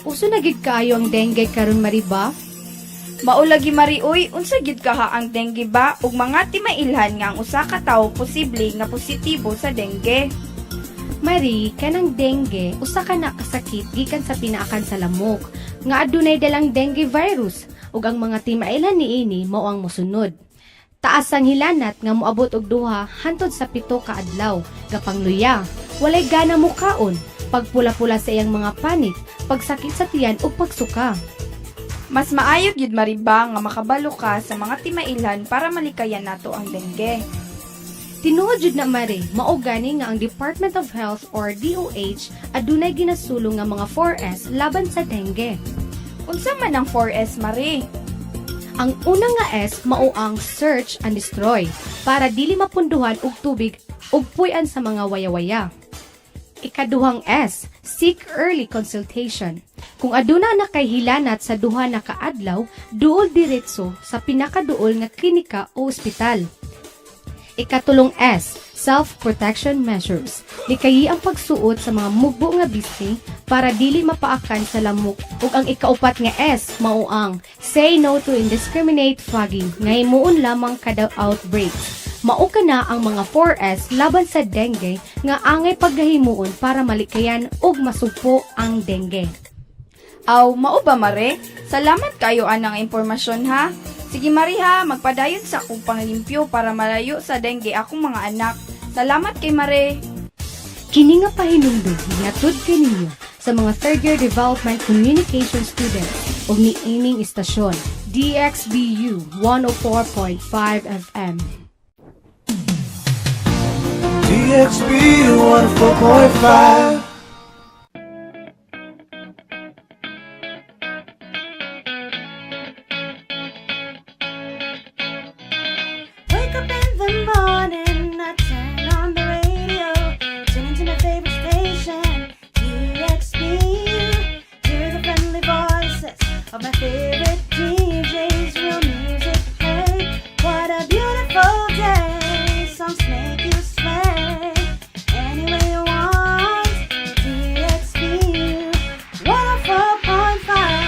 Uso na gid kaayo ang dengue karon mariba? Maulagi mariuy, unsa gid kaha ang dengue ba ug mga timailhan nga ang usa ka tawo posible nga positibo sa dengue. Mari, kanang dengue usa ka na kasakit gikan sa pinaakan sa lamok nga adunay dalang dengue virus ug ang mga timailhan niini mao ang mosunod. Taas ang hilanat nga moabot og 2 hantod sa 7 ka adlaw, gapangluya, walay gana mukaon, pagpula-pula sa iyang mga panit, pagsakit sa tiyan ug pagsuka. Mas maayo gyud mariba nga makabalo ka sa mga timailhan para malikayan nato ang dengue. Tinuod jud na mari, mao gani nga ang Department of Health or DOH adunay ginasulong nga mga 4S laban sa dengue. Unsa man ang 4S mari? Ang una nga S mao ang search and destroy para dili mapunduhan og tubig ug puy-an sa mga waya-waya. Ikaduhang S, seek early consultation. Kung aduna na kay hilanat sa duha na kaadlaw, duol diretso sa pinakaduol nga klinika o ospital. Ikatulong S, self-protection measures. Likayi ang pagsuot sa mga mugbo nga bising para dili mapaakan sa lamok. Ug ang ikaupat nga S, mao ang say no to indiscriminate fogging nga himuon lamang kada outbreak. Mao kana ang mga 4S laban sa dengue nga angay paggahimuon para malikayan ug masupo ang dengue. Aw, mao ba mare? Salamat kayo anang impormasyon ha. Sige mari ha, magpadayon sa akong panglimpyo para malayo sa dengue akong mga anak. Salamat kay mare. Kini nga pahinumdum niatod kaninyo sa mga third year development communication students ug niining istasyon DxBU 104.5 FM. DxBU 104.5. Wake up in the morning, I turn on the radio, tune into my favorite station, DxBU. Hear the friendly voices of my favorite DJs, real music play. What a beautiful day, songs make you sway. Any way you want, DxBU 104.5.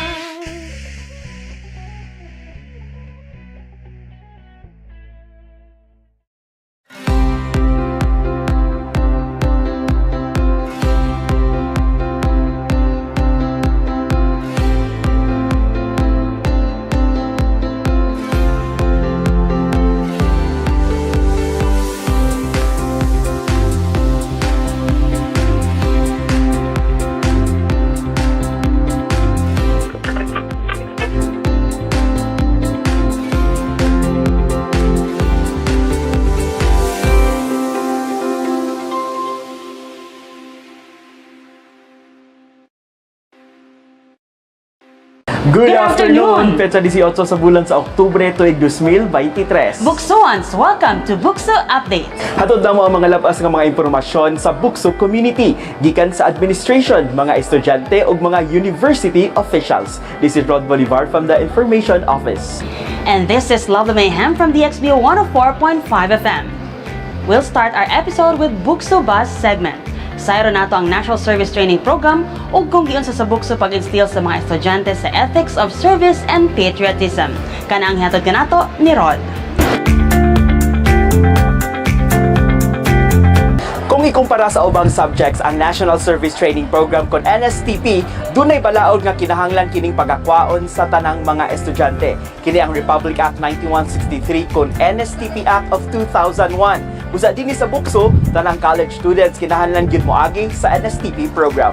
Good afternoon! Petsa 18 sa bulan sa Oktubre tuig 2023. BukSuans, welcome to BukSu Update. Hatod na mo ang mga labas ng mga impormasyon sa BukSu community, gikan sa administration, mga estudyante ug mga university officials. This is Rod Bolivar from the Information Office. And this is Love the Mayhem from DxBU 104.5 FM. We'll start our episode with BukSu Bus segment. Sayro nato ang National Service Training Program ug kung giun sa BukSu pag-instill sa mga estudyante sa ethics of service and patriotism. Kana ang hatod kanato ni Rod. Kung ikumpara sa ubang subjects ang National Service Training Program kon NSTP, dunay balaod nga kinahanglan kining pagakwaon sa tanang mga estudyante. Kini ang Republic Act 9163 kon NSTP Act of 2001. Usa dinhi sa BukSu, tanang college students kinahanglan gyud moagi sa NSTP program.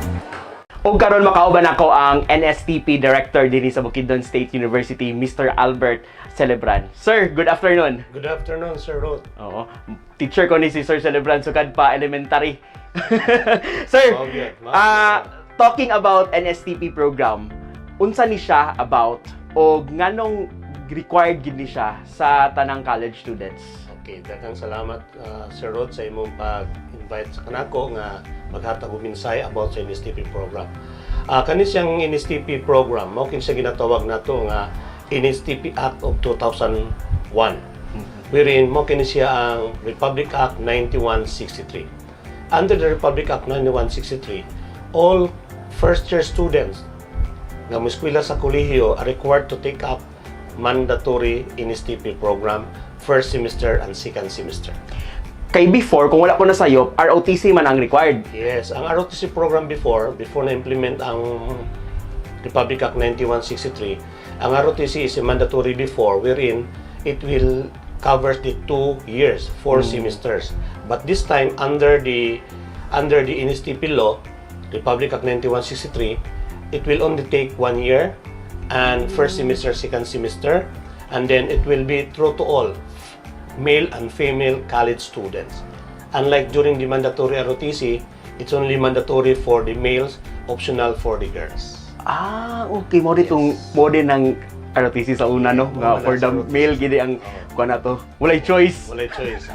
O karon makauban ako ang NSTP Director dinhi sa Bukidnon State University, Mr. Albert Celebran. Sir, good afternoon. Good afternoon, Sir Ruth. Oo. Teacher ko ni si Sir Celebran sukad pa elementary. Sir, talking about NSTP program, unsa ni siya about o nganong required gid ni siya sa tanang college students? Okay, daghang salamat Sir Rod sa imong pag-invite sa kanako nga maghatag og minsay about sa NSTP program. Kani siyang NSTP program, mao kin siya ginatawag nato nga NSTP Act of 2001. Wherein mao kini siya ang Republic Act 9163. Under the Republic Act 9163, all first year students nga muskwila sa kolehiyo are required to take up mandatory NSTP program first semester and second semester. Kay before, kung wala ko na sayo, ROTC man ang required. Yes, ang ROTC program before na-implement ang Republic Act 9163, ang ROTC is a mandatory before wherein it will cover the 2 years, 4 semesters. But this time, under the NSTP law, Republic Act 9163, it will only take 1 year and first semester, second semester, and then it will be true to all male and female college students. Unlike during the mandatory ROTC, it's only mandatory for the males, optional for the girls. Okay. Mo ditong mode ng ROTC sa una, no? Nga for the male, gini ang kuha na to. Walay choice. Walay choice.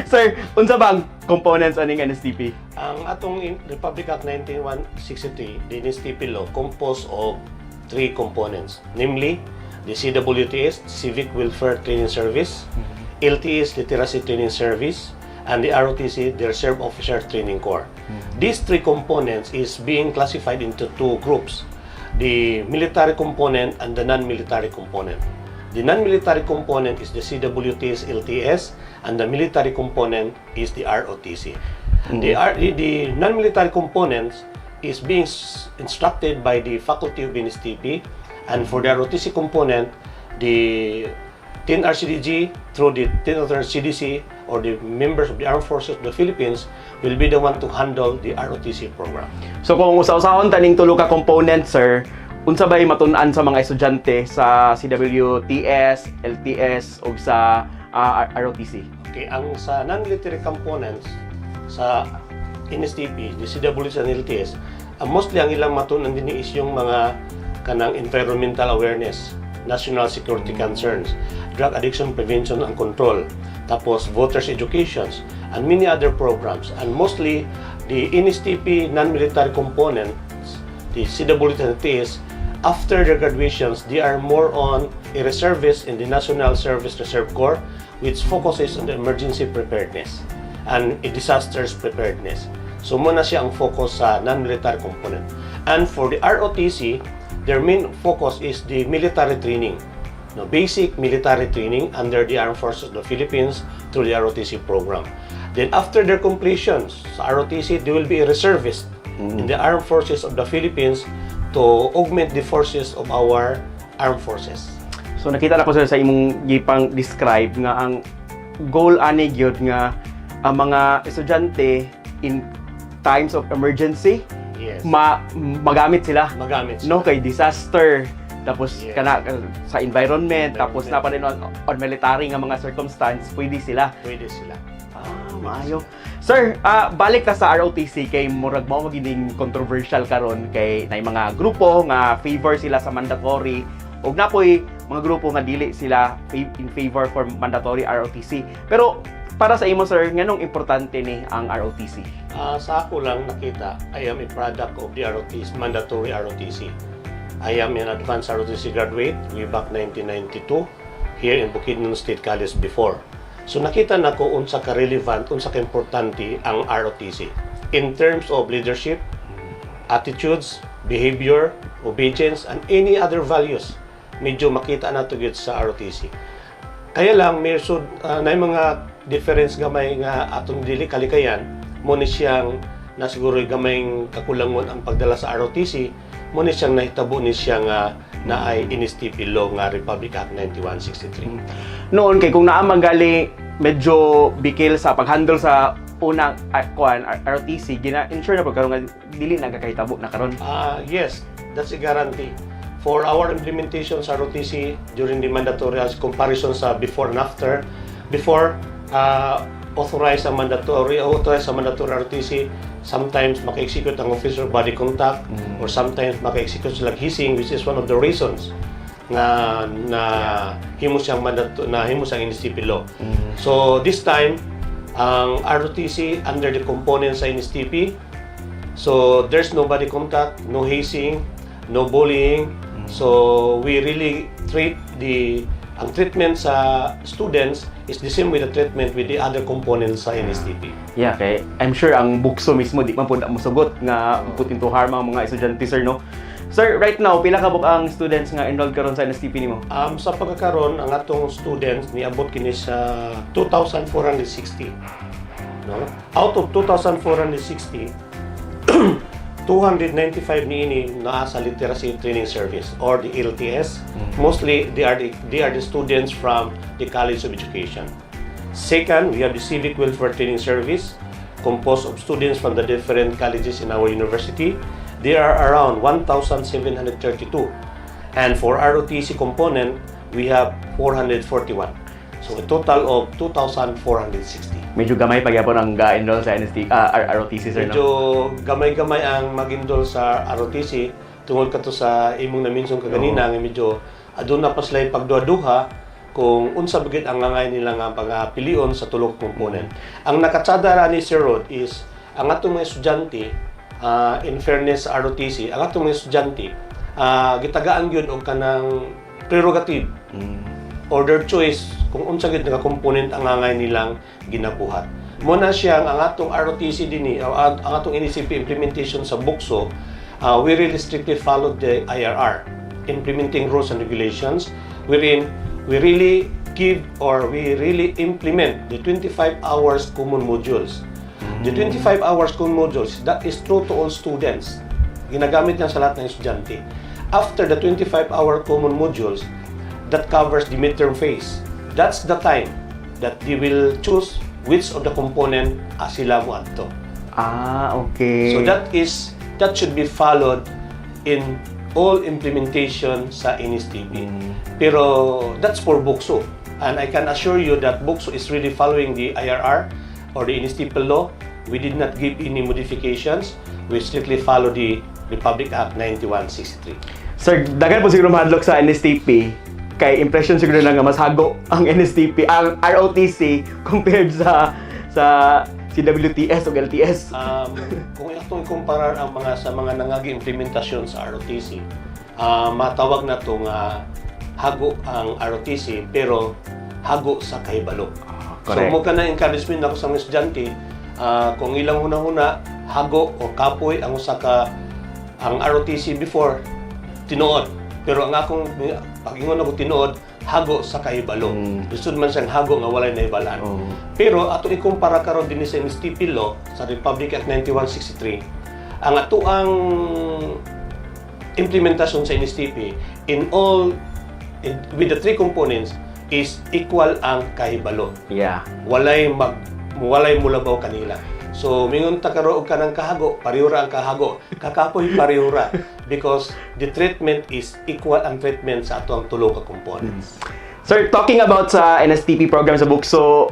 Sir, unsa bang components aning NSTP? Ang atong Republic Act 9163, the NSTP law, composed of 3 components. Namely, the CWTS, Civic Welfare Training Service, LTS, Literacy Training Service, and the ROTC, the Reserve Officer Training Corps. These 3 components is being classified into 2 groups, the military component and the non-military component. The non-military component is the CWTS, LTS, and the military component is the ROTC. The non-military components is being instructed by the faculty of NSTP, and for the ROTC component, the 10 RCDG through the 10 other CDC or the members of the Armed Forces of the Philippines will be the one to handle the ROTC program. So kung usa-usahon taning tulo ka components, sir, unsa bay matun-an sa mga estudyante sa CWTS, LTS o sa ROTC? Okay, ang sa non-military components sa NSTP, the CWTS and LTS, mostly ang ilang matun-an din is yung mga kanang environmental awareness, national security concerns, drug addiction prevention and control, tapos voters educations, and many other programs. And mostly, the NSTP non-military components, the CWT and LTS, after their graduations, they are more on a reservist in the National Service Reserve Corps, which focuses on the emergency preparedness and a disasters preparedness. So muna siya ang focus sa non-military component. And for the ROTC, their main focus is the military training, basic military training under the Armed Forces of the Philippines through the ROTC program. Then after their completions sa ROTC, they will be a reservist in the Armed Forces of the Philippines to augment the forces of our armed forces. So nakita na ko sir sa imong gipang describe nga ang goal ani gyud nga ang mga estudyante in times of emergency, Yes. magamit sila. Magamit No, kay disaster, tapos Yes. kana sa environment, tapos na pa rin on military nga mga circumstance, pwede sila. Pwede sila. Maayo. Sir, balik ta sa ROTC kay murag mao magining controversial karon kay nay mga grupo nga favor sila sa mandatory ug napoy mga grupo nga dili sila in favor for mandatory ROTC. Pero para sa imo sir, nganong importante ni ang ROTC? Sa ako lang nakita, I am a product of the ROTC, mandatory ROTC. I am an advanced ROTC graduate way back 1992 here in Bukidnon State College before. So nakita na ko unsa ka relevant, unsa ka importante ang ROTC in terms of leadership, attitudes, behavior, obedience, and any other values. Medyo makita na to gyud sa ROTC. Kaya lang may na mga difference gamay nga atong dili kalikayan mo ni siyang na siguro gamayng kakulangon ang pagdala sa ROTC mo ni siyang nahitabo ni siya nga na ay NSTP law nga Republic Act 9163. Noon kay kung naa magali medyo bikil sa paghandle sa unang ROTC, gina-ensure na pagkaroon nga dili nagkakahitabo na karon. Yes, that's a guarantee. For our implementation sa ROTC during the mandatory as comparison sa before and after, before authorized sa mandatory ROTC, sometimes maka-execute ang officer body contact or sometimes maka-execute sila hissing, which is one of the reasons na himo siyang NSTP law. So this time ang ROTC under the components sa NSTP, so there's no body contact, no hazing, no bullying. So we really treat ang treatment sa students is the same with the treatment with the other components sa NSTP. Yeah, kay I'm sure ang BukSU mismo di man pud mo sugot nga put into harm ang mga estudyante sir, no. Sir, right now, pila ka ang students nga enrolled karon sa NSTP nimo? Sa pagkakaroon, ang atong students niabot kini sa 2,460. No? Out of 2,460, 295 niini naa sa Literacy Training Service or the LTS. Mostly they are the students from the College of Education. Second, we have the Civic Welfare Training Service composed of students from the different colleges in our university. They are around 1,732. And for ROTC component, we have 441. So a total of 2,460. Medyo gamay pagyapon ang ga-enroll sa ROTC, sir, Medyo no? gamay-gamay ang mag-enroll sa ROTC tungod ka to sa imong naminsong kaganina nga medyo aduna pa sila pagduha-duha kung unsa bagid ang ngangay nila nga pagpilion sa tulog component. Ang nakatsada ra ni Sir Rod is ang atong mga estudyante, in fairness sa ROTC, ang atong mga estudyante gitagaan gyud og kanang prerogative or their choice kung unsa gid nga component ang ngangay nilang ginabuhat. Muna siya ang atong ROTC dinhi, ang atong NSTP implementation sa BukSU, we really strictly followed the IRR, implementing rules and regulations, wherein we really give or we really implement the 25 hours common modules. The 25 hours common modules, that is true to all students. Ginagamit yan sa lahat ng estudyante. After the 25-hour common modules, that covers the midterm phase. That's the time that they will choose which of the component sila mo adto. Okay. So that should be followed in all implementation sa NSTP. Pero that's for BukSU. And I can assure you that BukSU is really following the IRR or the NSTP law. We did not give any modifications. We strictly follow the Republic Act 9163. Sir, dagan po siguro mahadlok sa NSTP. Kay impression siguro lang nga mas hago ang NSTP, ang ROTC compared sa CWTS o LTS. Kung itong ikumparar ang sa mga nangagi implementasyon sa ROTC, matawag na itong hago ang ROTC pero hago sa kahibalo. So mo ka na encouragement ako sa mga estudyante, kung ilang huna-huna hago o kapoy ang usa ka ang ROTC before tinuod, pero ang akong pag-ingon ako tinuod hago sa kahibalo. Gusto man siyang hago nga walay nahibalaan. Pero ato ikumpara karon dinhi sa NSTP law sa Republic Act 9163, ang ato ang implementasyon sa NSTP with the three components is equal ang kahibalo. Yeah. Walay mulabaw kanila. So, mingon ta karo og kanang kahago, parihura ang kahago. Kakapoy parihura because the treatment is equal ang treatment sa ato ang tulo ka components. Sir, talking about sa NSTP program sa BukSU,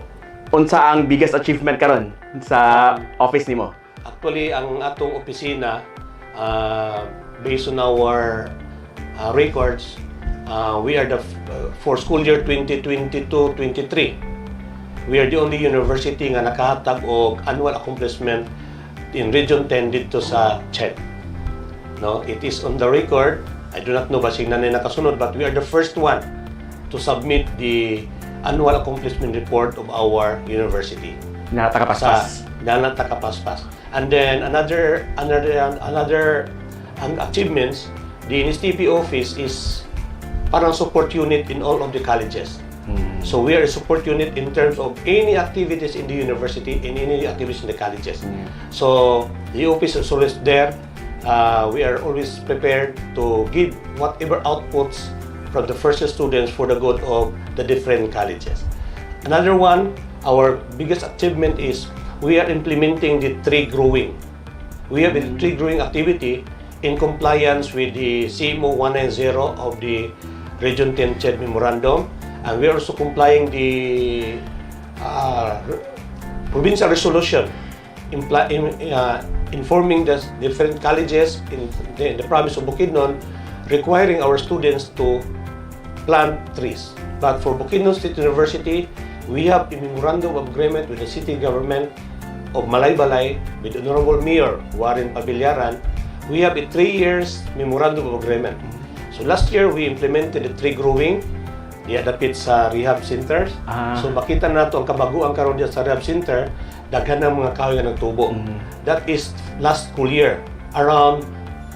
unsa ang biggest achievement karon sa office nimo? Actually, ang atong opisina, based on our records, we are for school year 2022-23, we are the only university nga nakahatag og annual accomplishment in Region 10 dito sa CHED. No, it is on the record. I do not know ba nanay nakasunod, but we are the first one to submit the annual accomplishment report of our university. Natakapaspas. Natakapaspas. And then another achievements, the NSTP office is parang support unit in all of the colleges. So we are a support unit in terms of any activities in the university and any activities in the colleges. So the office is always there. We are always prepared to give whatever outputs from the first students for the good of the different colleges. Another one, our biggest achievement is we are implementing the tree growing. We have a tree growing activity in compliance with the CMO 190 of the Region 10 CHED Memorandum. And we are also complying the provincial resolution informing the different colleges in the province of Bukidnon, requiring our students to plant trees. But for Bukidnon State University, we have a memorandum of agreement with the city government of Malaybalay with Honorable Mayor Warren Pabillaran. We have a 3 years memorandum of agreement. So last year, we implemented the tree growing. Diadapit sa rehab centers. So makita nato ang kabaguan karon diya sa rehab center, daghan ng mga kahoy nga nagtubo. That is last school year. Around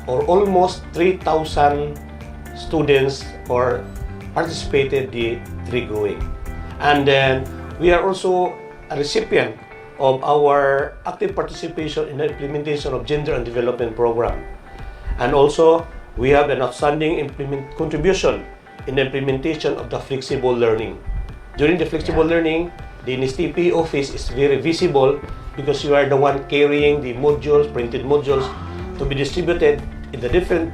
or almost 3,000 students or participated the tree growing. And then we are also a recipient of our active participation in the implementation of Gender and Development Program. And also, we have an outstanding contribution in the implementation of the flexible learning. During the flexible learning, the NSTP office is very visible because you are the one carrying the modules, printed modules, to be distributed in the different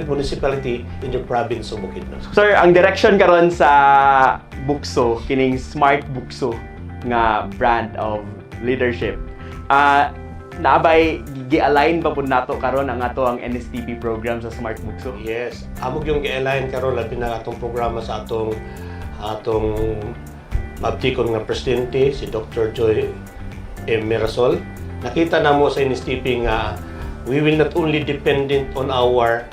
municipality in the province of Bukidnon. Sir, ang direction karon sa BukSU, kining Smart BukSU nga brand of leadership. Naabay gi-align ba po nato karon ang ato ang NSTP program sa Smart BukSU? Yes, amog yung gi-align karon labi na atong programa sa atong mabtikon nga presidente si Dr. Joy M. Mirasol. Nakita na mo sa NSTP nga we will not only dependent on our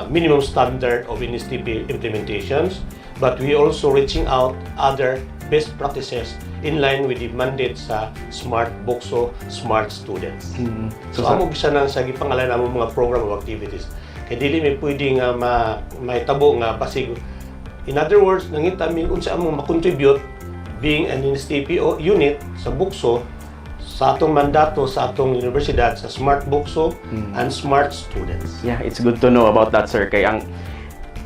minimum standard of NSTP implementations, but we also reaching out other best practices in line with the mandate sa Smart BukSU, Smart Students. So amog siya nang sa gipangalan namong mga program of activities. Kay dili may pwede nga may tabo nga basig. In other words, nangita mi unsa among ma-contribute being an NSTP unit sa BukSU sa atong mandato sa atong universidad sa Smart BukSU and Smart Students. Yeah, it's good to know about that, sir. Kay ang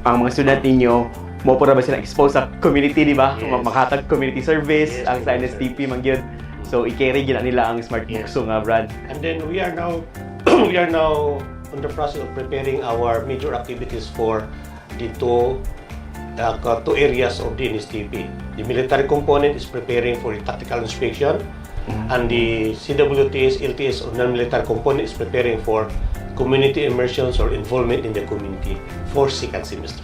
mga student ninyo mo po ba sila expose sa community, di ba? Yes. Makatag community service Yes, ang sa community NSTP service. man gyud. So i-carry gina nila ang Smart Yes. BukSU nga brand. And then we are now on the process of preparing our major activities for the two areas of the NSTP. The military component is preparing for the tactical inspection, and the CWTS, LTS or non-military component is preparing for community immersions or involvement in the community for second semester.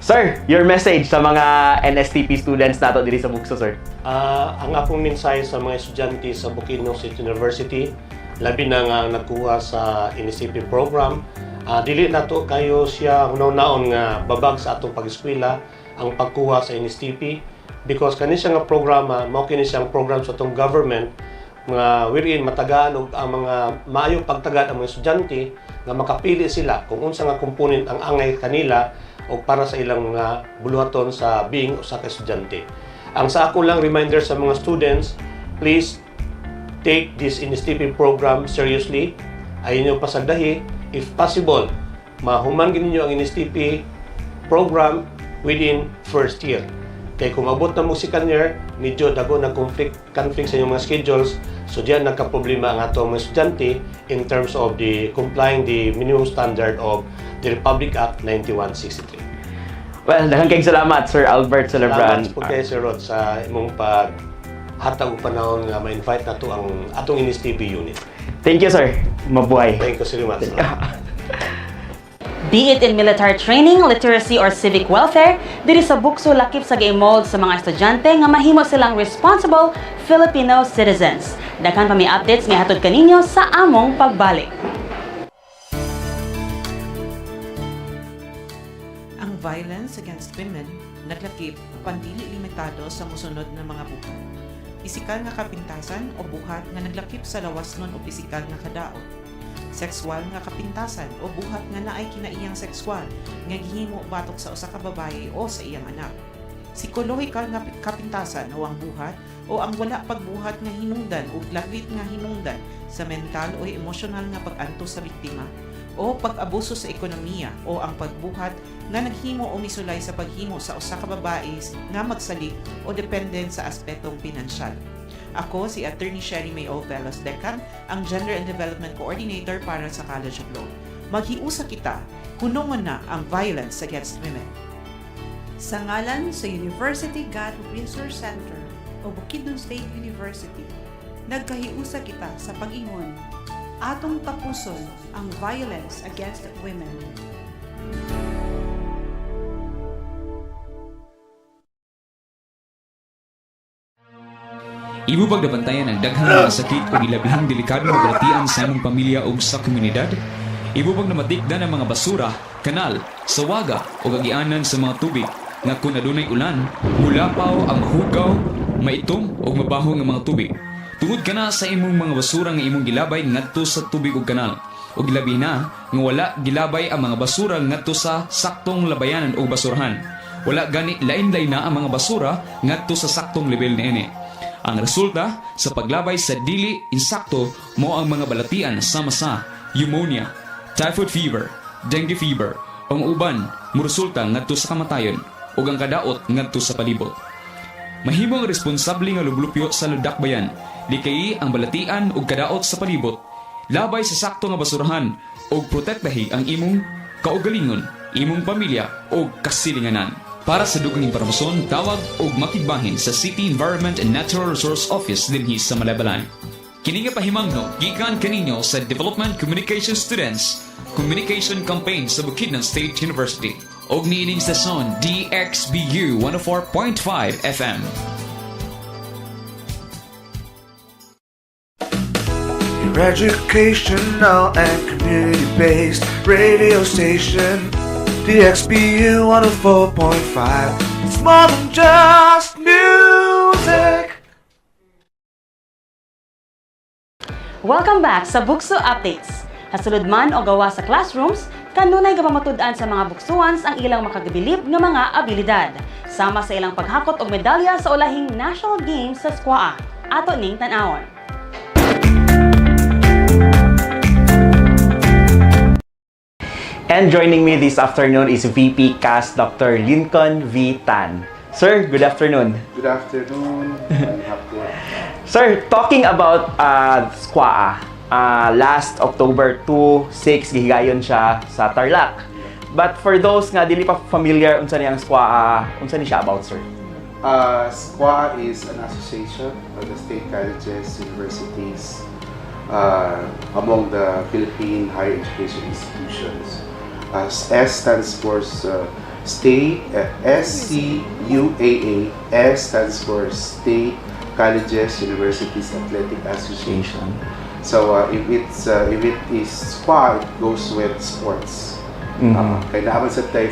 Sir, your message sa mga NSTP students nato diri sa BukSU, sir. Ang akong mensahe sa mga estudyante sa Bukidnon State University, labi na nga nagkuha sa NSTP program, dili nato kayo siya hunaw-naon nga babag sa atong pag-eskwela ang pagkuha sa NSTP because kani siya nga programa, mao kini siyang program sa atong government nga wherein matagaan og ang mga maayong pagtagad ang mga estudyante nga makapili sila kung unsa nga component ang angay kanila o para sa ilang mga buluhaton sa being usa ka estudyante. Ang sa ako lang reminder sa mga students, please take this NSTP program seriously. Ayaw nyo pasagdahi. If possible, mahuman ninyo ang NSTP program within first year. Kaya kung abot na mo second year, medyo dago na conflict sa inyong mga schedules. So diyan nagka-problema ang ato mga estudyante in terms of the complying the minimum standard of the Republic Act 9163. Well, daghang kayong salamat, Sir Albert Celebran. Salamat po kayo, Sir Rod, sa imong paghatag og panahon nga ma-invite na to ang atong NSTP unit. Thank you, sir. Mabuhay. Thank you so much. Be it in military training, literacy, or civic welfare, diri sa BukSU lakip sa gi-mold sa mga estudyante nga mahimo silang responsible Filipino citizens. Daghan pa may updates nga hatod kaninyo sa among pagbalik. Ang violence against women naglakip pandili limitado sa musunod na mga buhat. Pisikal nga kapintasan o buhat nga naglakip sa lawasnon o pisikal nga kadaot. Sexual nga kapintasan o buhat nga naay kinaiyang sexual nga gihimo batok sa usa ka babaye o sa iyang anak. Psikolohikal nga kapintasan o ang buhat o ang wala pagbuhat nga hinungdan o laglit nga hinungdan sa mental o emosyonal nga pag-anto sa biktima o pag-abuso sa ekonomiya o ang pagbuhat nga naghimo o misulay sa paghimo sa usa ka babae nga magsalig o dependent sa aspetong pinansyal. Ako si Attorney Sherry May Ovelos Decan, ang Gender and Development Coordinator para sa College of Law. Maghiusa kita, hunungan na ang violence against women. Sa ngalan sa University God Resource Center o Bukidnon State University, nagkahiusa kita sa pag-ingon, atong tapuson ang violence against women. Ibubag na bantayan ang daghang mga sakit o ilabihang delikadong magratian sa among pamilya o sa komunidad. Ibubag na matikdan ang mga basura, kanal, sawaga o gagianan sa mga tubig nga kung adunay ulan, mulapaw ang mahugaw, maitom o mabaho nga mga tubig. Tungod ka na sa imong mga basura nga imong gilabay ngadto sa tubig o kanal. ug labi na nga wala gilabay ang mga basura ngadto sa saktong labayanan o basurahan. Wala gani lain-lain na ang mga basura ngadto sa saktong level niini. Ang resulta sa paglabay sa dili insakto mo ang mga balatian sama sa pneumonia, typhoid fever, dengue fever, ang uban moresulta ngadto sa kamatayon ug ang kadaot ngadto sa palibot. Mahimong responsable nga lublupyo sa ludakbayan, likay ang balatian ug kadaot sa palibot, labay sa sakto nga basurahan ug protektahi ang imong kaugalingon, imong pamilya ug kasilinganan. Para sa dugang impormasyon, tawag ug makigbahin sa City Environment and Natural Resource Office dinhi sa Malabalan. Kini nga pahimangno gikan kaninyo sa Development Communication Students Communication Campaign sa Bukidnon State University og niining stasyon DXBU 104.5 FM. Your educational and community-based radio station, DXBU 104.5. It's more than just music. Welcome back sa BukSU Updates. Hasulod man o gawa sa classrooms, kanunay gapamatud-an sa mga buksuans ang ilang makagabilib nga mga abilidad. Sama sa ilang paghakot og medalya sa ulahing National Games sa Squaa. Ato ning tan-awon. And joining me this afternoon is VP CAS Dr. Lincoln V. Tan. Sir, good afternoon. Good afternoon. I'm happy. Sir, talking about Squaa, last October 2, 6 gihigayon siya sa Tarlac. But for those nga dili pa familiar unsa ni ang Squaa, unsa ni siya about, sir? SQUA is an association of the state colleges, universities, among the Philippine higher education institutions. S stands for state, SCUAA. S stands for State Colleges, Universities, Athletic Association. So if it is SQUA, it goes with sports. Kaya naman sa tayo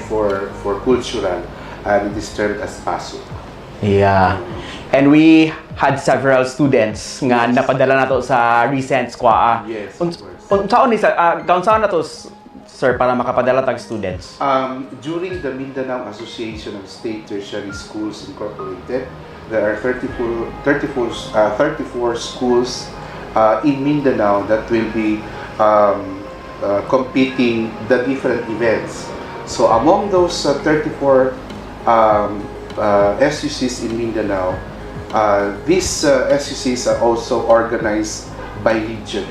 for cultural, and it is termed as PASO. Yeah. And we had several students nga napadala nato sa recent Squaa. Yes, of course. Saan na to, sir, para makapadala tag students? During the Mindanao Association of State Tertiary Schools Incorporated, there are 34 schools in Mindanao that will be competing the different events. So among those 34 SUCs in Mindanao, these SUCs are also organized by region.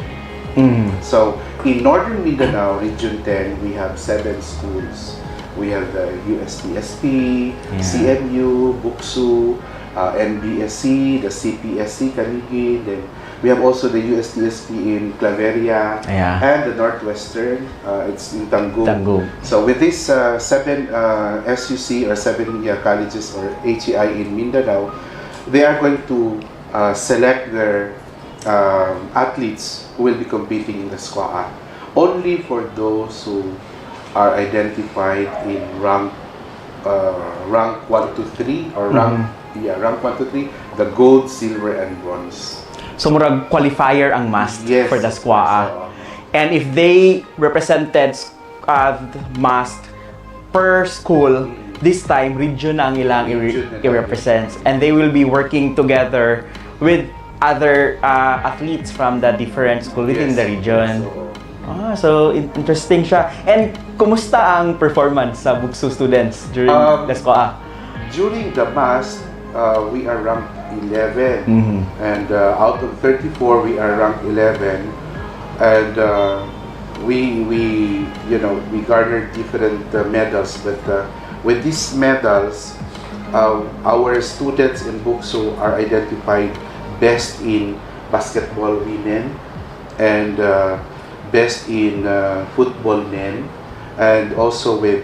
So in Northern Mindanao, Region 10, we have 7 schools. We have the USTSP, CMU, BukSU, NBSC, the CPSC, Kanigi, then we have also the USTSP in Claveria, and the Northwestern, it's in Tangum. So with these 7 SUC or 7 colleges or HEI in Mindanao, they are going to select their athletes who will be competing in the Squaa. Only for those who are identified in rank 1 to 3 or rank 1 to 3, the gold, silver, and bronze. So murag qualifier ang must for the Squaa. So, and if they represented must per school, this time region ang ilang i-represents, and they will be working together with other athletes from the different school within the region. So interesting siya. And kumusta ang performance sa BukSU students during the Squaa? During the mast, we are ranked 11, and out of 34, we are ranked 11, and we garnered different medals. But with these medals, our students in BukSU are identified best in basketball women and best in football men, and also with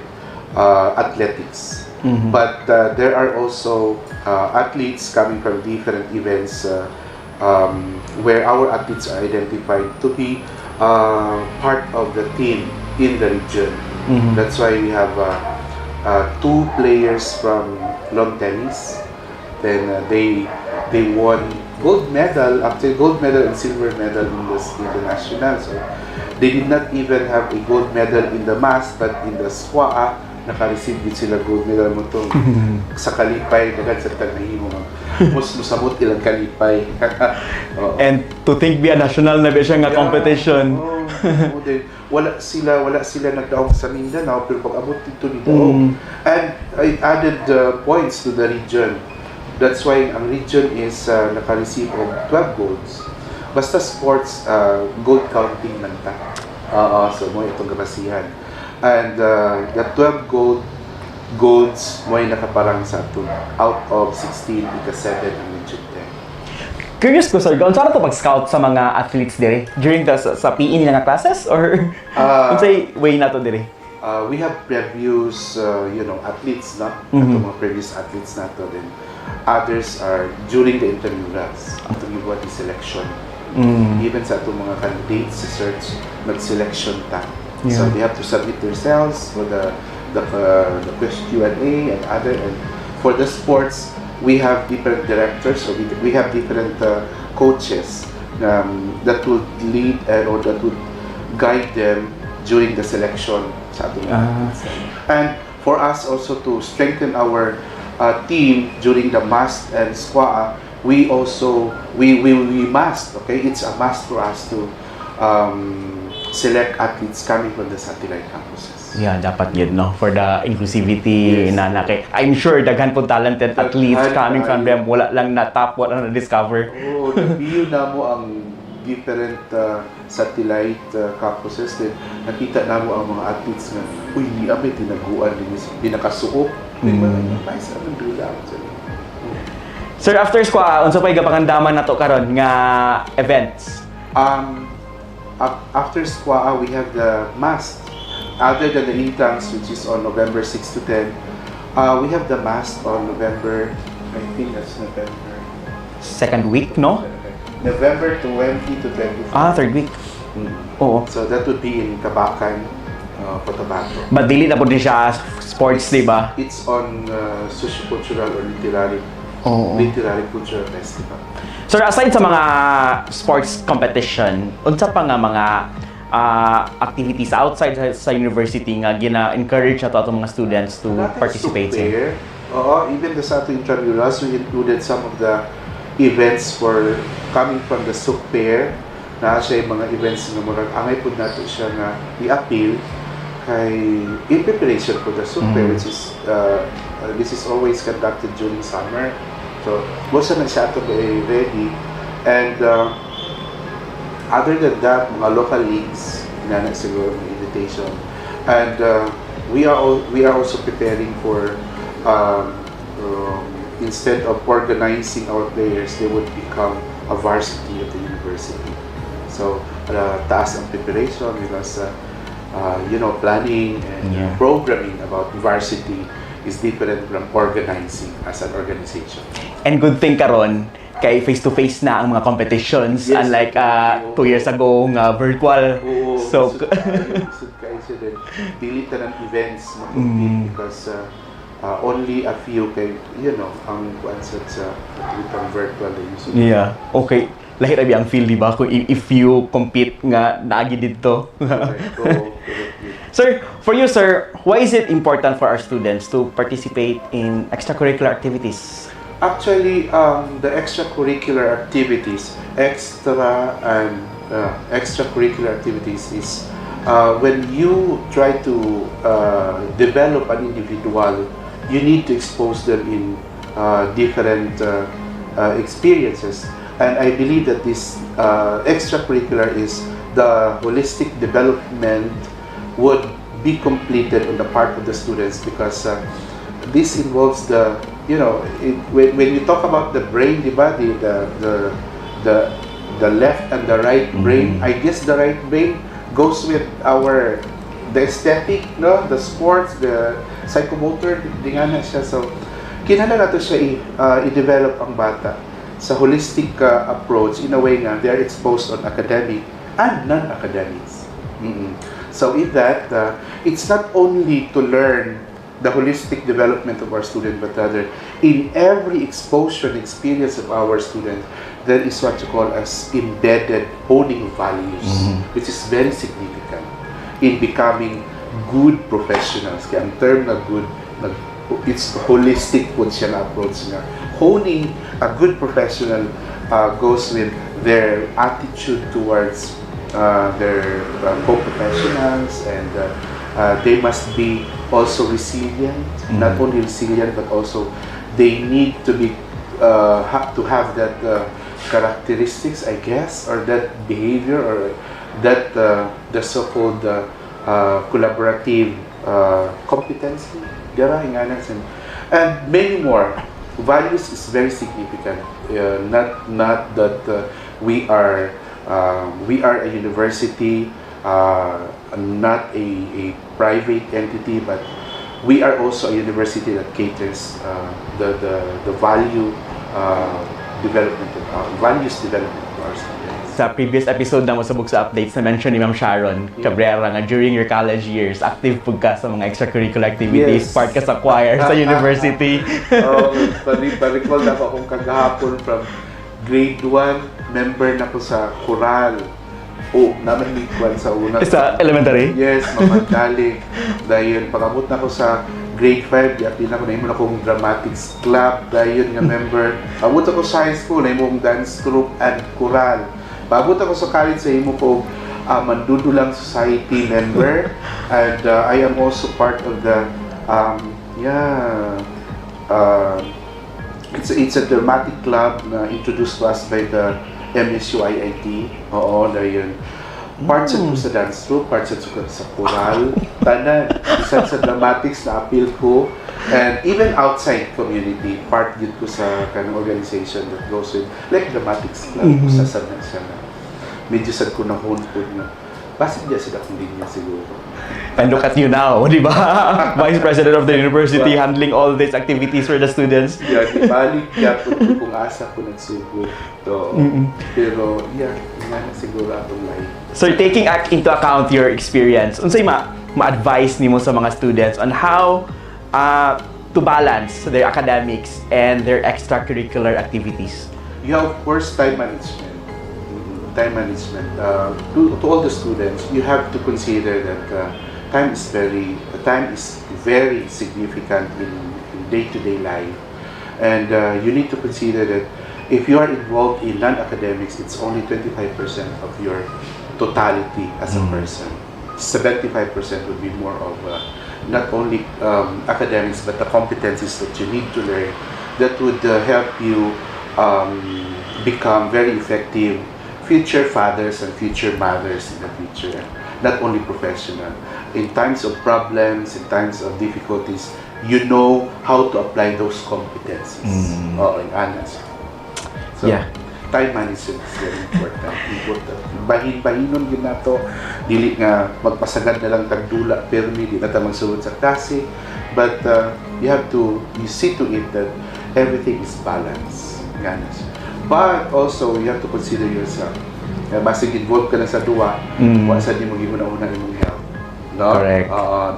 athletics. But there are also athletes coming from different events where our athletes are identified to be part of the team in the region. That's why we have 2 players from lawn tennis. Then they they won gold medal, after gold medal and silver medal in the national. So they did not even have a gold medal in the mass, but in the SWA, naka-receive din sila gold medal mo to. Sa kalipay, dagan sa tanahimo. Mas musamot ilang kalipay. And to think be a national na ba siya nga competition. Wala sila nagdaog sa Mindanao, pero pag-abot dito ni Daog. And it added points to the region. That's why ang region is naka-receive of 12 golds. Basta sports, gold counting lang ta. So mo itong kabasihan. And the 12 golds mo ay nakaparang sa ato. Out of 16, ika-7 ang region 10. Curious ko, sir, gaon saan to pag-scout sa mga athletes dire? During sa PE nila nga classes? Or unsay way na to dire? We have previous, athletes, no? Ato mga previous athletes nato din. Others are during the intramurals. Ato yung body selection. Even sa ato mga candidates sa search, mag-selection ta. So they have to submit themselves for the question Q&A and other. And for the sports, we have different directors, so we have different coaches that would lead or that would guide them during the selection sa ating and for us also to strengthen our team during the must and SQA, we must, okay, it's a must for us to select athletes coming from the satellite campuses. Yeah, dapat yun, no? For the inclusivity na I'm sure daghan po talented athletes coming from them. Wala lang na top, wala na discover. Nag-view na mo ang different satellite campuses. Then, nakita na mo ang mga athletes na, uy, niya may tinaguan din, pinakasuok. Paisa ng dula. Sir, after SQA, unsa pa'y gapangandaman na to karon nga events? After SQA, we have the MAST. Other than the intrams, which is on November 6 to 10, we have the MAST on November, I think that's November. Second week, no? November 20 to 24. Third week. Oo. So that would be in Kabakan, Cotabato. But dili na po din siya sports, di ba? It's on socio-cultural or literary cultural festival. Sir, aside sa mga sports competition, unsa pa nga mga activities outside sa university nga gina-encourage na to atong mga students to participate in? Even the Sato Intramurals, we included some of the events for coming from the SUC Fair. Na siya yung mga events na murag angay po nato siya nga i-appeal kay in preparation for the SUC Fair, which is this is always conducted during summer. So, most na siya ito ready. And other than that, mga local leagues, na siguro ng invitation. And we are also preparing for instead of organizing our players, they would become a varsity of the university. So, taas ang preparation because planning and programming about varsity is different from organizing as an organization. And good thing karon kay face-to-face na ang mga competitions, unlike 2 years ago nga virtual. So dili ta ng events mo because only a few kay ang kuansad sa virtual usually. Yeah. Okay. Lahi ra ang feel, di ba? Kung if you compete nga naagi dito. Sir, for you, sir, why is it important for our students to participate in extracurricular activities? Actually, the extracurricular activities, extracurricular activities is when you try to develop an individual, you need to expose them in different experiences. And I believe that this extracurricular is the holistic development would be completed on the part of the students because this involves the when you talk about the brain, the left and the right brain, I guess the right brain goes with the aesthetic, no, the sports, the psychomotor, dingana siya. So kinahanglan nato siya i-develop ang bata sa holistic approach in a way nga they are exposed on academic and non-academics. So in that, it's not only to learn the holistic development of our student, but rather in every exposure and experience of our student, there is what you call as embedded honing values, which is very significant in becoming good professionals. Kaya ang term na good, it's holistic po siya na approach nga. Honing a good professional goes with their attitude towards their co-professionals, and they must be also resilient, not only resilient but also they need to be have that characteristics, I guess, or that behavior, or that the so-called collaborative competency, and many more. Values is very significant. Not that we are a university, not a private entity, but we are also a university that caters the value development of values development of our students. Sa previous episode na mo sa BukSU Updates, na-mention ni Ma'am Sharon Cabrera nga during your college years, active po ka sa mga extracurricular activities, Yes. part ka sa choir sa university. Recall na ako kung kagahapon from grade 1, member na ko sa choral. Naman lingkwan sa una. Sa elementary? Yes, mamagdali. Dahil pag-abot na ko sa grade 5, yapin ako, naimon akong dramatics club, dahil nga member. Abot ako sa high school, naimong dance group and choral. Pag-abot ako sa college, naimong ko Mandudulang Society member, and I am also part of the it's a dramatic club na introduced to us by the MSU-IIT. Oo, dahil parts ko sa dance troupe, parts ko sa choral, tanan, isa sa dramatics na appeal ko, and even outside community, part yun ko sa kanang organization that goes with, like dramatics club, sa sana siya na, medyo sad ko na hone po na, basit niya sila kung din niya siguro. And look at you now, di ba? Vice President of the university, handling all these activities for the students. Yeah, di balik kaya kung asa ko nagsugod. So, pero yeah, nga na siguro akong life. So taking into account your experience, unsay ma-advise nimo sa mga students on how to balance their academics and their extracurricular activities? You have, of course, time management. Time management. To all the students, you have to consider that time is very significant in day-to-day life, and you need to consider that if you are involved in non-academics, it's only 25% of your totality as a person. 75% would be more of not only academics, but the competencies that you need to learn that would help you become very effective future fathers and future mothers in the future, not only professional. In times of problems, in times of difficulties, you know how to apply those competencies. In honest. So, yeah. Time management is very important. Bahin-bahinon yun na to. Dili nga magpasagad na lang tagdula, pero hindi na tamang sulod sa klase. But you see to it that everything is balanced. But also, you have to consider yourself. Basig involved ka na sa duwa, wasa di mo gimuna-una imong health. No? Correct.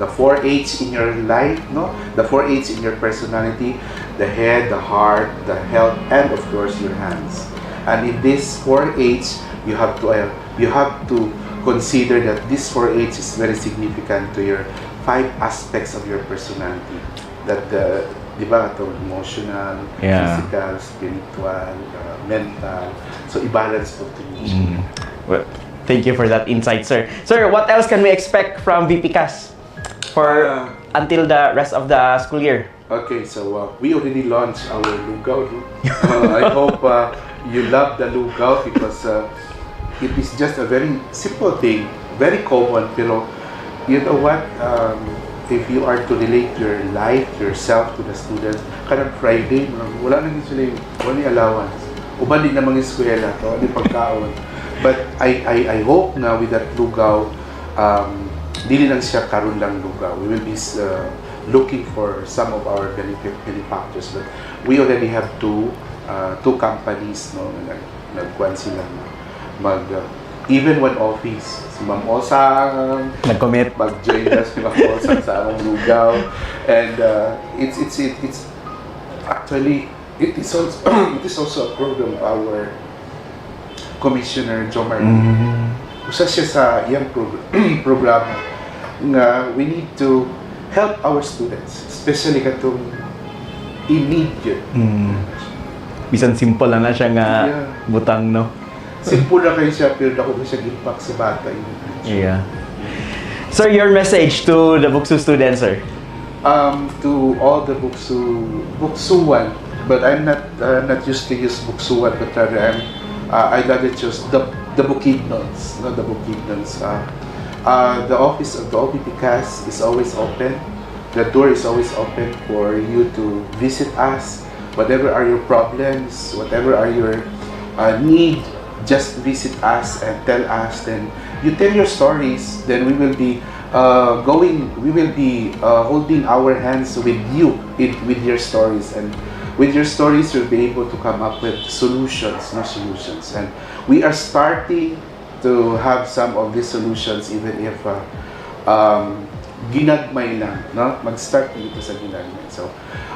The 4H in your life, no? The 4H in your personality, the head, the heart, the health, and of course your hands. And in this 4H, you have to consider that this 4H is very significant to your 5 aspects of your personality. That di ba, ito, emotional, physical, spiritual, mental. So i-balance po ito. Well, thank you for that insight, sir. Sir, what else can we expect from VPCAS for until the rest of the school year? Okay, so we already launched our lugaw. I hope you love the lugaw because it is just a very simple thing, very common. Pero you know what? If you are to relate your life, yourself to the student, kanang Friday, wala nang sila wala allowance. Uban din namang eskwela to, di pagkaon. But I hope na with that lugaw, dili lang siya karon lang lugaw. We will be looking for some of our benefactors, but we already have two companies, no, nagkuan sila even one office. Si Ma'am Osang, Nag-commit. mag-join us si Ma'am Osang sa among lugaw. And it's actually, it is also a program of our Commissioner Jomar. Usa siya sa iyang programa nga we need to help our students, especially katong immediate. Bisan simple lang na siya nga Yeah. butang, no? Simple na kayo siya, pero ako siya impact sa bata. Yeah. Sir, your message to the BukSU students, sir? To all the BukSU-1, but I'm not used to use BukSU-1, but rather I'd rather choose the Bukidnons, not the Bukidnons. The office of the OBP-CAS is always open. The door is always open for you to visit us. Whatever are your problems, whatever are your need, just visit us and tell us. Then you tell your stories. Then we will be holding our hands with you with your stories, and with your stories we'll be able to come up with solutions. And we are starting to have some of these solutions, even if ginagmay lang, no? Mag-start dito sa ginagmay. So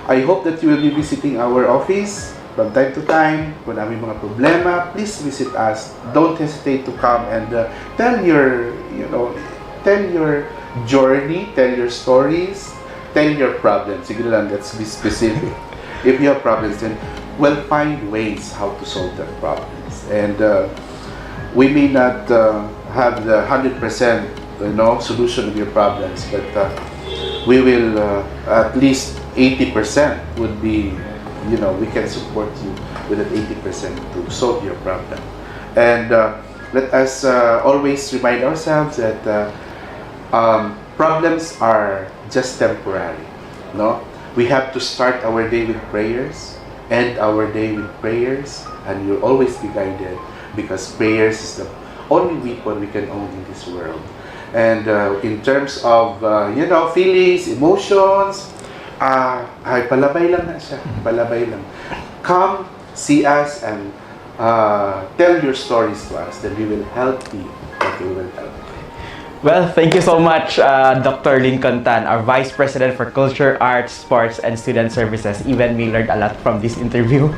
I hope that you will be visiting our office from time to time. Kung may mga problema, please visit us. Don't hesitate to come and tell your journey, tell your stories, tell your problems. Sige lang, let's be specific. If you have problems, then we'll find ways how to solve that problems. And we may not have the 100% solution of your problems, but we will at least 80% would be, we can support you with that 80% to solve your problem. And let us always remind ourselves that problems are just temporary. No, we have to start our day with prayers, end our day with prayers, and you'll always be guided, because prayers is the only weapon we can own in this world. And in terms of feelings, emotions, ay palabay lang na siya, palabay lang. Come, see us, and tell your stories to us. Then we will help you. Okay, we will help you. Well, thank you so much, Dr. Lincoln Tan, our Vice President for Culture, Arts, Sports, and Student Services. Even me learned a lot from this interview.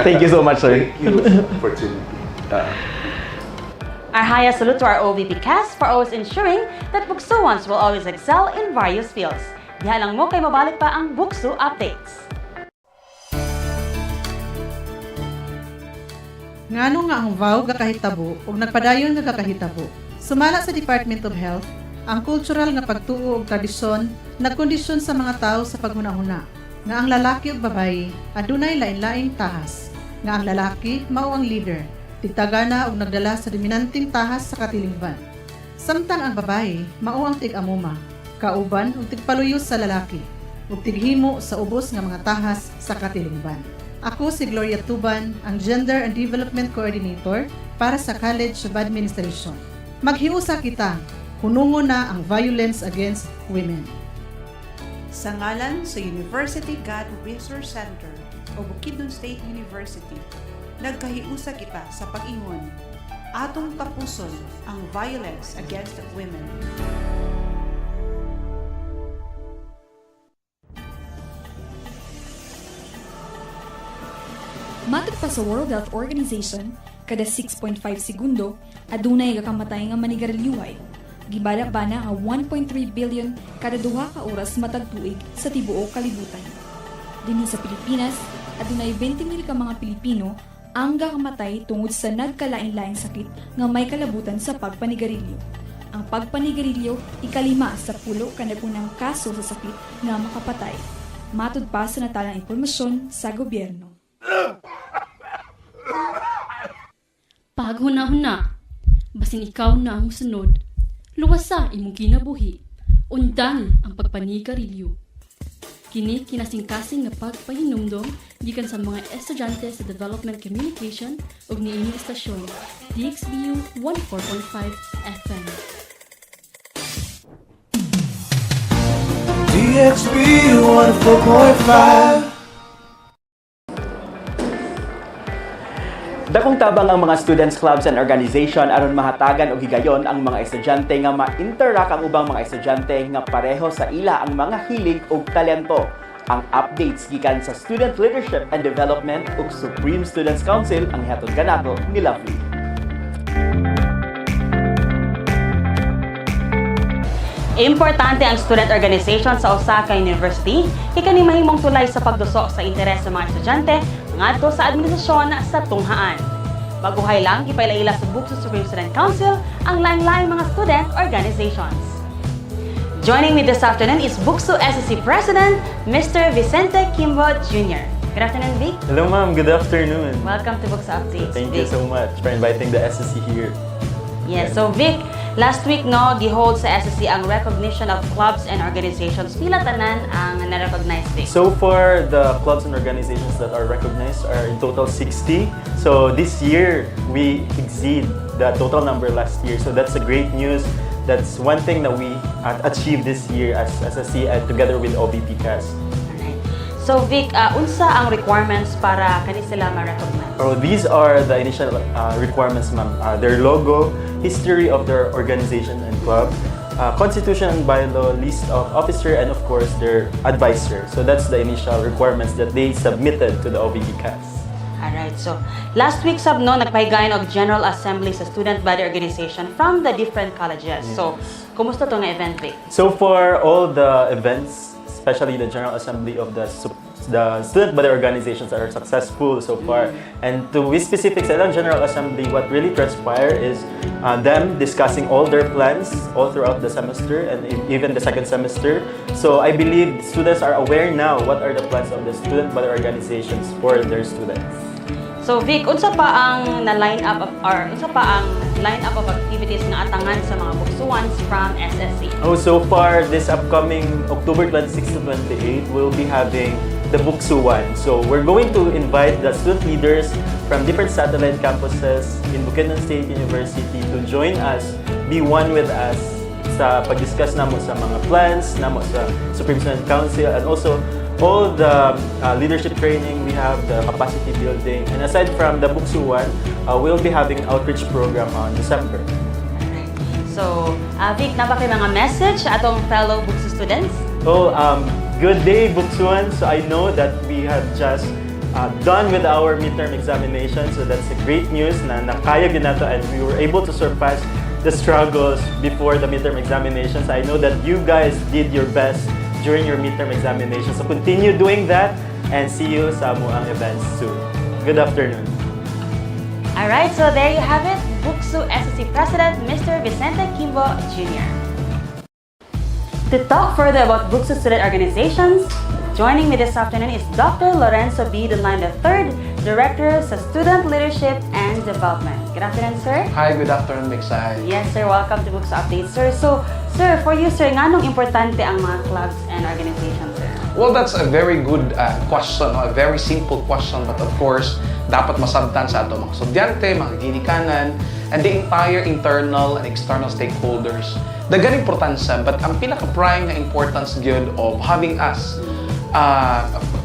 Thank you so much, sir. Thank you for the opportunity. Our highest salute to our OVP cast for always ensuring that BukSuans will always excel in various fields. Diha lang mo kay mabalik pa ang BukSu updates. Ngano nga ang VAU gakahitabo ug nagpadayon nga gakahitabo. Sumala sa Department of Health, ang kultural nga pagtuo ug tradisyon nagkondisyon sa mga tao sa paghunahuna nga ang lalaki ug babaye adunay lain-laing tahas, nga ang lalaki mao ang leader, tigtagana ug nagdala sa dominanteng tahas sa katilingban. Samtang ang babaye mao ang tig-amuma, kauban ug tigpaluyos sa lalaki ug tighimo sa ubos nga mga tahas sa katilingban. Ako si Gloria Tuban, ang Gender and Development Coordinator para sa College of Administration. Maghiusa kita, hunungon na ang violence against women. Sa ngalan sa University God Resource Center o Bukidnon State University, nagkahiusa kita sa pag-ingon, atong tapuson ang violence against women. Matod pa sa World Health Organization, kada 6.5 segundo, adunay gakamatay nga manigarilyuhay. Gibala-bana nga 1.3 billion kada duha ka oras matag tuig sa tibuok kalibutan. Dinhi sa Pilipinas, adunay 20,000 ka mga Pilipino ang gakamatay tungod sa nagkalain-laing sakit nga may kalabutan sa pagpanigarilyo. Ang pagpanigarilyo ikalima sa pulo kanagunang kaso sa sakit nga makapatay. Matod pa sa natalang impormasyon sa gobyerno. Paghuna-huna, basin ikaw na ang sunod, luwasa imong kinabuhi, undan ang pagpanigarilyo. Kini kinasingkasing nga pagpahinumdom gikan sa mga estudyante sa Development Communication ug niining istasyon, BukSU 104.5 FM. DXBU 104.5. Dakong tabang ang mga students clubs and organization aron mahatagan og higayon ang mga estudyante nga ma-interact ang ubang mga estudyante nga pareho sa ila ang mga hilig ug talento. Ang updates gikan sa Student Leadership and Development ug Supreme Students Council ang ihatod kanato ni Lovely. Importante ang student organization sa Osaka University kay kani mahimong tulay sa pagduso sa interes sa mga estudyante ngadto sa administrasyon sa tunghaan. Baguhay lang gipailaila sa BukSU Supreme Student Council ang lain-laing mga student organizations. Joining me this afternoon is BukSU SSC President, Mr. Vicente Kimbo Jr. Good afternoon, Vic. Hello, ma'am. Good afternoon. Welcome to BukSU Updates. Thank Vic. you so much for inviting the SSC here. Yes, so Vic, last week no gihold sa SSC ang recognition of clubs and organizations. Pila tanan ang na-recognize, Vic? So far, the clubs and organizations that are recognized are in total 60. So this year, we exceed the total number last year. So that's a great news. That's one thing that we achieved this year as SSC together with OBP-CAS. Alright. So Vic, unsa ang requirements para kani sila ma-recognize? So these are the initial requirements, ma'am. Their logo, history of their organization and club, constitution and bylaw, list of officer, and of course their advisor. So that's the initial requirements that they submitted to the OBP-CAS. Alright, so last week sab no nagpahigayon og General Assembly sa student body organization from the different colleges. So, kumusta to nga event, Vic? So for all the events, especially the General Assembly of the student body organizations are successful so far. And to be specific sa ilang General Assembly, what really transpired is them discussing all their plans all throughout the semester and even the second semester. So I believe students are aware now what are the plans of the student body organizations for their students. So Vic, unsa pa ang line up of activities nga atangan sa mga buksuans from SSC? Oh, so far this upcoming October 26 to 28, we'll be having the BukSU-1. So we're going to invite the student leaders from different satellite campuses in Bukidnon State University to join us, be one with us sa pag-discuss namo sa mga plans namo sa Supreme Student Council, and also all the leadership training, we have the capacity building. And aside from the BukSU-1, we'll be having outreach program on December. Alright. So, Vic, naba kay mga message atong fellow BukSU students? Oh, good day, BukSuan. So I know that we have just done with our midterm examination. So that's a great news na nakaya gyud nato and we were able to surpass the struggles before the midterm examinations. I know that you guys did your best during your midterm examination. So continue doing that and see you sa amuang events soon. Good afternoon. Alright, so there you have it, BukSU SSC President, Mr. Vicente Kimbo Jr. To talk further about BukSU student organizations, joining me this afternoon is Dr. Lorenzo B. Dunline III, Director sa Student Leadership and Development. Good afternoon, sir. Hi, good afternoon, Mixay. Yes, sir. Welcome to BukSU Updates, sir. So, sir, for you, sir, nganong importante ang mga clubs and organizations, sir? Well, that's a very good question, a very simple question, but of course, dapat masabtan sa ato mga estudyante, mga ginikanan, and the entire internal and external stakeholders. Dagan importansya, but ang pinaka-prime na importance gyud of having us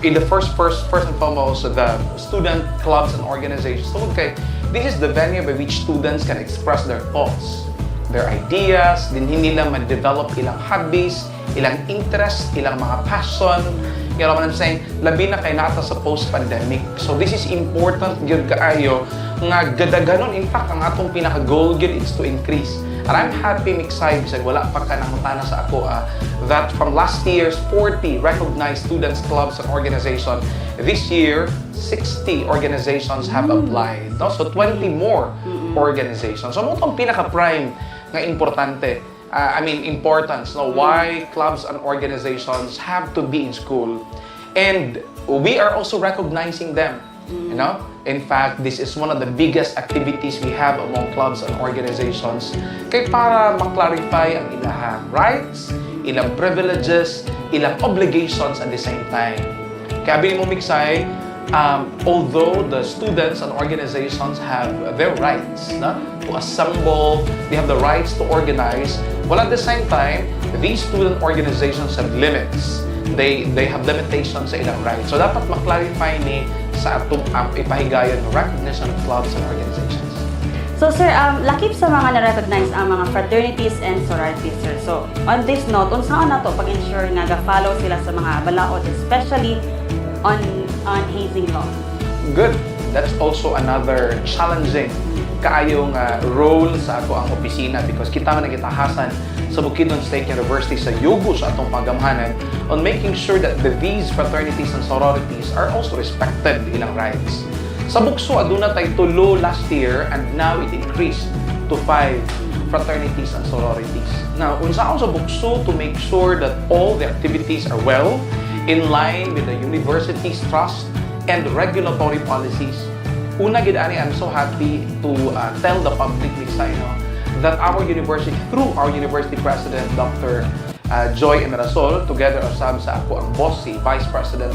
in the first and foremost, the student clubs and organizations. So, okay, this is the venue by which students can express their thoughts, their ideas, din nila ma-develop ilang hobbies, ilang interest, ilang mga passion. You know what I'm saying? Labi na kay nata sa post-pandemic. So this is important gyud kaayo nga gadaganon. In fact, ang atong pinaka-goal gyud is to increase. And I'm happy, Mixay, bisag wala pa ka nangutana sa ako, that from last year's 40 recognized students, clubs, and organizations, this year, 60 organizations have applied. No? So 20 more organizations. So mo itong pinaka-prime nga importante. Importance, no? Why clubs and organizations have to be in school. And we are also recognizing them. You know, in fact, this is one of the biggest activities we have among clubs and organizations. Kaya para ma-clarify ang ilang rights, ilang privileges, ilang obligations at the same time. Kaya bilhin mo, Mixay, although the students and organizations have their rights to assemble, they have the rights to organize, while at the same time, these student organizations have limits. They have limitations sa ilang rights. So dapat ma-clarify ni sa atong ipahigayon ng recognition of clubs and organizations. So sir, lakip sa mga na-recognize ang mga fraternities and sororities, sir. So on this note, unsaon na to pag-ensure nga ga-follow sila sa mga balaod, especially on hazing law? Good. That's also another challenging kaayong role sa ako ang opisina because kita man nagitahasan sa Bukidnon State University sa yugo sa atong pagamhanan on making sure that these fraternities and sororities are also respected ilang rights. Sa BukSU, aduna tay 3 last year and now it increased to 5 fraternities and sororities. Now, unsaon sa BukSU to make sure that all the activities are well in line with the university's trust and regulatory policies. Una gid ani, I'm so happy to tell the public that our university, through our university president, Dr. Joy Emerasol, together usab sa ako ang boss, si Vice President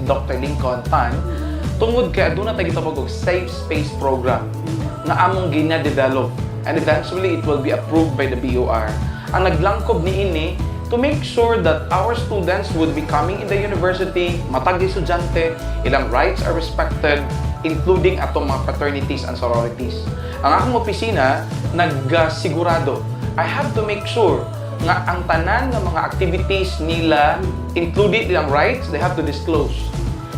Dr. Lincoln Tan, tungod kay aduna tay gitawag og safe space program na among gina-develop and eventually it will be approved by the BOR. Ang naglangkob niini to make sure that our students would be coming in the university, matag estudyante, ilang rights are respected, including atong mga fraternities and sororities. Ang akong opisina, nagsigurado, I have to make sure nga ang tanan ng mga activities nila, including ilang rights, they have to disclose.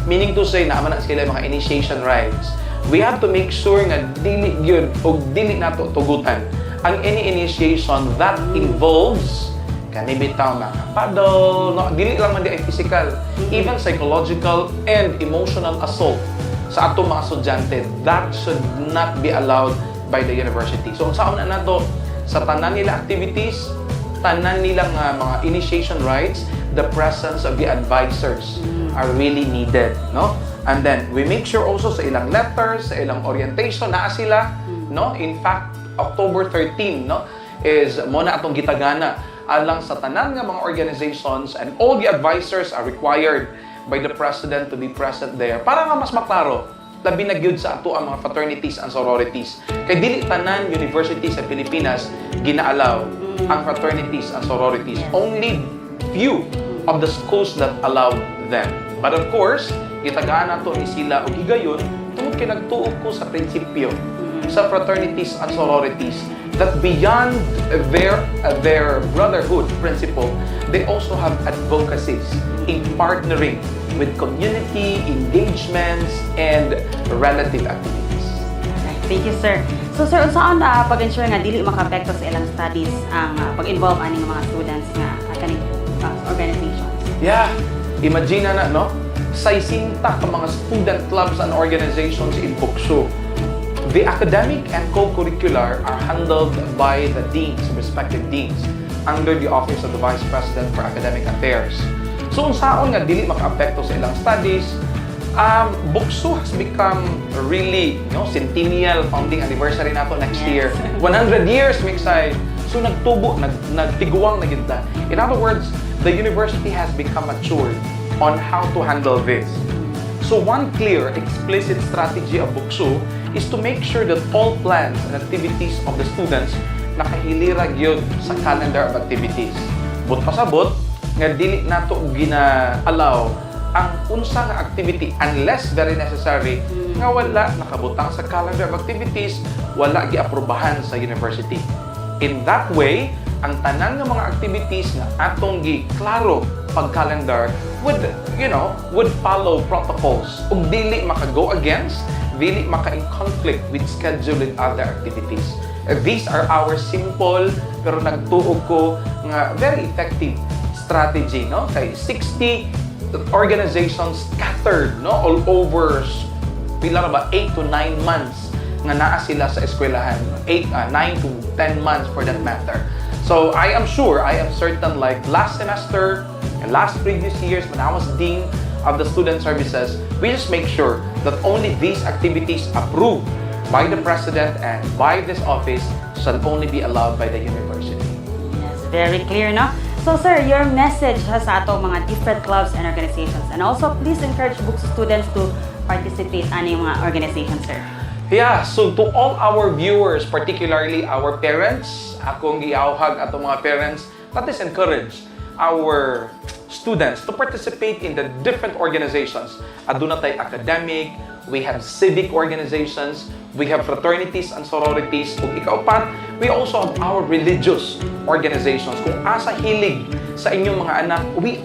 Meaning to say, naaman na sila mga initiation rights. We have to make sure nga dili yun o dili nato tugutan ang any initiation that involves kanibitaw mga paddle, no? Dili lang man di ay physical, even psychological and emotional assault sa atong mga estudyante, that should not be allowed by the university. So, saan na nato sa tanan nila activities, tanan nilang mga initiation rights, the presence of the advisors are really needed, no? And then, we make sure also sa ilang letters, sa ilang orientation, naa sila, no? In fact, October 13, no? Is muna atong gitagana alang sa tanan nga mga organizations and all the advisors are required by the president to be present there para nga mas maklaro labi na gyud sa ato ang mga fraternities and sororities kay dili tanan universities sa Pilipinas ginaalaw ang fraternities and sororities, only few of the schools that allowed them. But of course gitagaan nato ni sila og higayon tungod kay nagtuo ko sa prinsipyo sa fraternities and sororities that beyond their brotherhood principle, they also have advocacies in partnering with community engagements and relative activities. Alright, thank you, sir. So, sir, saan pag-ensure nga dili maka-apekto sa ilang studies ang pag-involve aning mga students nga kaning organizations? Yeah, imagine na, no? Sa isinta ka mga student clubs and organizations in BukSU. The academic and co-curricular are handled by the deans, respective deans, under the Office of the Vice President for Academic Affairs. So, unsaon nga dili maka-apekto sa ilang studies, BukSU has become really, centennial founding anniversary nato next year. 100 years, Miksay. So, nagtubo, nagtiguang na ginta. In other words, the university has become matured on how to handle this. So, one clear, explicit strategy of BukSU is to make sure that all plans and activities of the students nakahilira gyud sa calendar of activities. But pasabot nga dili nato gina-allow ang unsa nga activity unless very necessary nga wala nakabutang sa calendar of activities, wala giaprobahan sa university. In that way, ang tanan nga mga activities nga atong giklaro pag-calendar would follow protocols ug dili maka-go against, dili maka-in-conflict with scheduling other activities. These are our simple pero nagtuog ko nga very effective strategy, no? Kay 60 organizations scattered, no, all over pila ba 8 to 9 months nga naa sila sa eskwelahan, 9 to 10 months for that matter. So I am certain like last semester and last previous years when I was dean of the student services, we just make sure that only these activities approved by the president and by this office shall only be allowed by the university. Yes, very clear, no? So, sir, your message sa ato mga different clubs and organizations, and also please encourage BukSU students to participate ani mga organizations, sir. Yeah, so to all our viewers, particularly our parents, akong giawhag ato mga parents, let us encourage our students to participate in the different organizations. Aduna tay academic, we have civic organizations, we have fraternities and sororities, ug ikaupat, we also have our religious organizations. Kung asa hilig sa inyong mga anak, we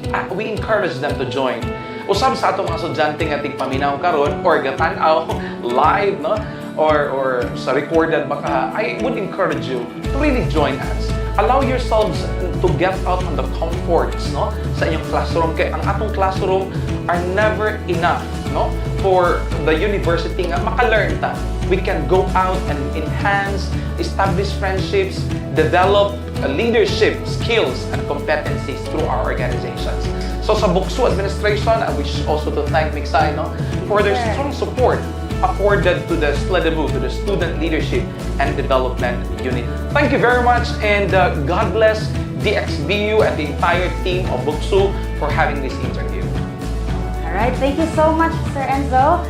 encourage them to join. Usab sa atong mga estudyante nga tigpaminaw karon or gatan-aw live, no? Or sa recorded baka, I would encourage you to really join us. Allow yourselves to get out on the comforts, no, sa inyong classroom. Kaya ang atong classroom are never enough, no, for the university nga maka-learn ta. We can go out and enhance, establish friendships, develop leadership skills and competencies through our organizations. So sa BukSU administration, I wish also to thank Miksay, no, for their strong support afforded to the SLEDMU, to the Student Leadership and Development Unit. Thank you very much, and God bless DxBU and the entire team of BukSU for having this interview. Alright, thank you so much, Sir Enzo.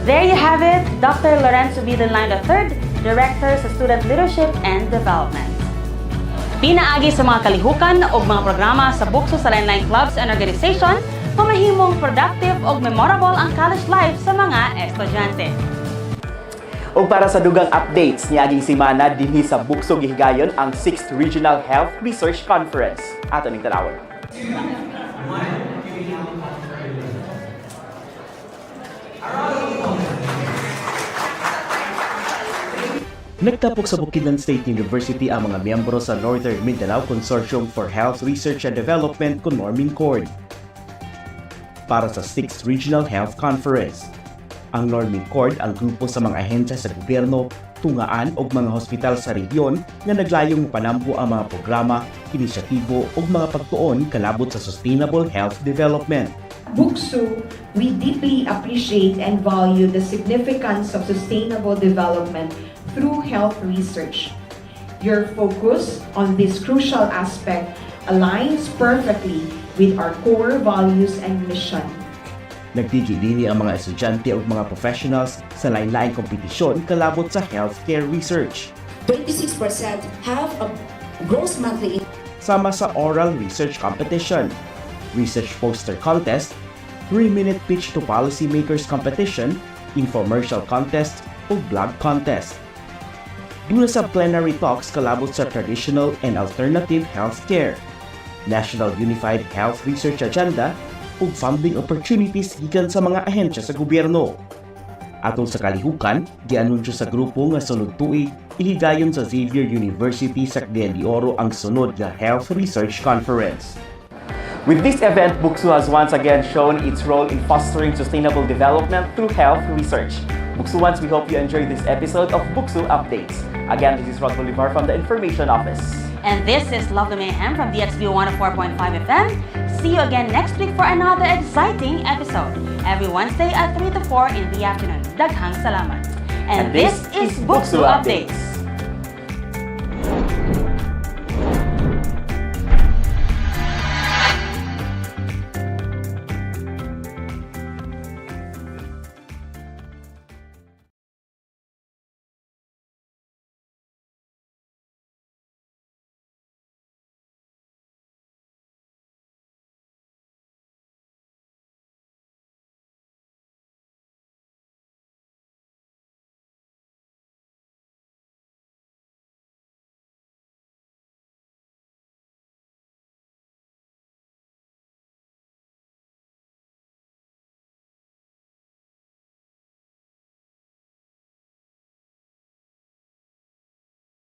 There you have it, Dr. Lorenzo Bidenline III, Director sa Student Leadership and Development. Pinaagi sa mga kalihukan o mga programa sa BukSU sa lain-lain clubs and organization, mamahimong productive o memorable ang college life sa mga estudyante. O para sa dugang updates niaging simana dinhi sa BukSU gihigayon ang 6th Regional Health Research Conference. Ato ning tanawon. Nagtapok sa Bukidnon State University ang mga miyembro sa Northern Mindanao Consortium for Health Research and Development con Norming Cord para sa 6th Regional Health Conference. Ang Norming Cord ang grupo sa mga ahensya sa gobyerno, tungaan o mga hospital sa rehiyon na naglayong panampo ang mga programa, inisyatibo o mga pagtuon kalabot sa sustainable health development. BukSU, we deeply appreciate and value the significance of sustainable development through health research. Your focus on this crucial aspect aligns perfectly with our core values and mission. Nagtigilini ang mga estudyante o mga professionals sa lain-laing kompetisyon kalabot sa healthcare research. 26% have a gross monthly income. Sama sa oral research competition, research poster contest, 3-minute pitch to policymakers competition, infomercial contest, o blog contest. Dula sa plenary talks kalabot sa traditional and alternative healthcare, National Unified Health Research Agenda, ug funding opportunities gikan sa mga ahensya sa gobyerno. Atol sa kalihukan, gianunsyo sa grupo nga sunod tuig ihigayon sa Xavier University sa Cagayan de Oro ang sunod nga Health Research Conference. With this event, BukSU has once again shown its role in fostering sustainable development through health research. BukSuans, we hope you enjoyed this episode of BukSU Updates. Again, this is Rod Bolivar from the Information Office. And this is Love the Mayhem from DxBU 104.5 FM. See you again next week for another exciting episode. Every Wednesday at 3 to 4 in the afternoon. Daghang salamat. And this is BukSU Updates.